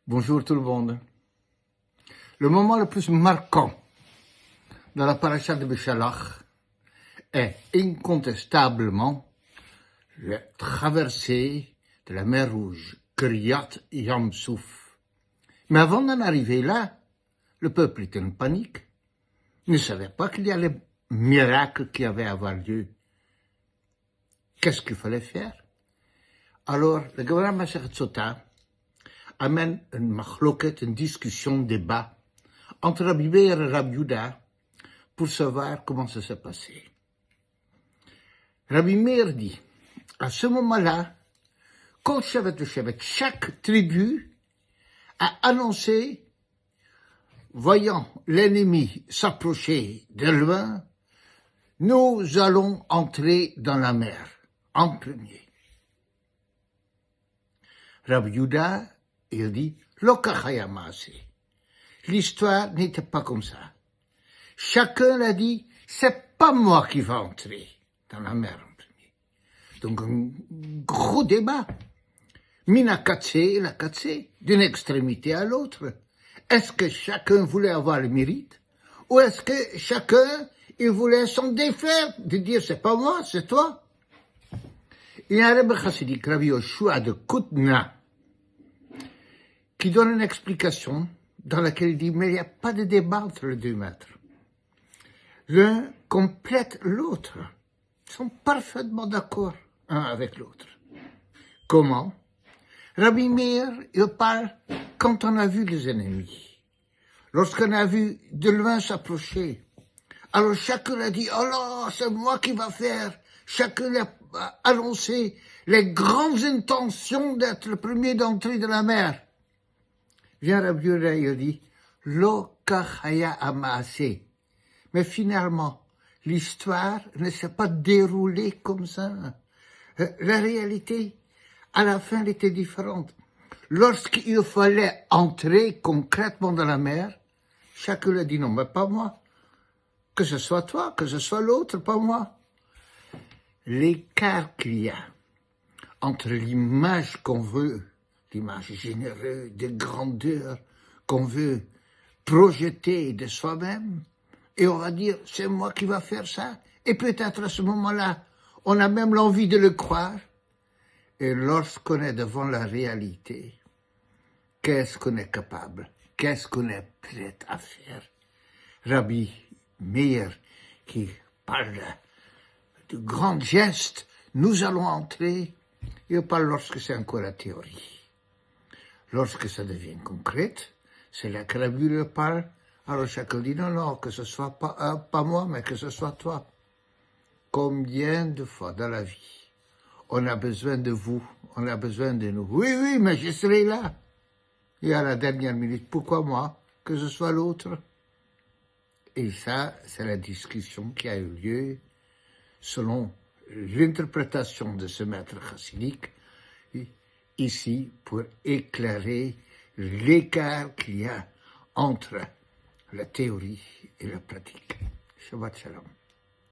Bonjour tout le monde. Le moment le plus marquant dans la paracha de Beshalach est incontestablement la traversée de la mer Rouge, Kriyat Yam Souf. Mais avant d'en arriver là, le peuple était en panique, ne savait pas qu'il y a le miracle qui avait à avoir lieu. Qu'est-ce qu'il fallait faire? Alors, le gouvernement Masechet Sota amène une machloket, une discussion, un débat entre Rabbi Meir et Rabbi Yehuda pour savoir comment ça s'est passé. Rabbi Meir dit, à ce moment-là, Kol Shevet Veshevet, chaque tribu a annoncé, voyant l'ennemi s'approcher de loin, nous allons entrer dans la mer, en premier. Rabbi Yehuda, il dit, Lokachayamase. L'histoire n'était pas comme ça. Chacun l'a dit, c'est pas moi qui vais entrer dans la mer en premier. Donc un gros débat. Mina Katsé, la Katsé, d'une extrémité à l'autre. Est-ce que chacun voulait avoir le mérite? Ou est-ce que chacun, il voulait s'en défaire, de dire c'est pas moi, c'est toi? Il y a un Rebbe chassidique, Rabbi Yoshua de Koutna, qui donne une explication dans laquelle il dit, mais il n'y a pas de débat entre les deux maîtres. L'un complète l'autre. Ils sont parfaitement d'accord un avec l'autre. Comment? Rabbi Meir, il parle quand on a vu les ennemis. Lorsqu'on a vu de loin s'approcher. Alors chacun a dit, oh là, c'est moi qui va faire. Chacun a annoncé les grandes intentions d'être le premier d'entrer de la mer. Vient Rabbi Yehuda, il dit, Lo kachaya amaase. Mais finalement, l'histoire ne s'est pas déroulée comme ça. La réalité, à la fin, elle était différente. Lorsqu'il fallait entrer concrètement dans la mer, chacun a dit non, mais pas moi. Que ce soit toi, que ce soit l'autre, pas moi. L'écart qu'il y a entre l'image qu'on veut, l'image généreuse, de grandeur qu'on veut projeter de soi-même, et on va dire, c'est moi qui va faire ça. Et peut-être à ce moment-là, on a même l'envie de le croire. Et lorsqu'on est devant la réalité, qu'est-ce qu'on est capable? Qu'est-ce qu'on est prêt à faire? Rabbi Meir, qui parle de grands gestes, nous allons entrer, il parle lorsque c'est encore la théorie. Lorsque ça devient concret, c'est là que Rabbi Meir parle. Alors chacun dit non, non, que ce soit pas moi, mais que ce soit toi. Combien de fois dans la vie, on a besoin de vous, on a besoin de nous. Oui, oui, mais je serai là. Et à la dernière minute, pourquoi moi? Que ce soit l'autre. Et ça, c'est la discussion qui a eu lieu selon l'interprétation de ce maître chassidique, ici, pour éclairer l'écart qu'il y a entre la théorie et la pratique. Shabbat Shalom.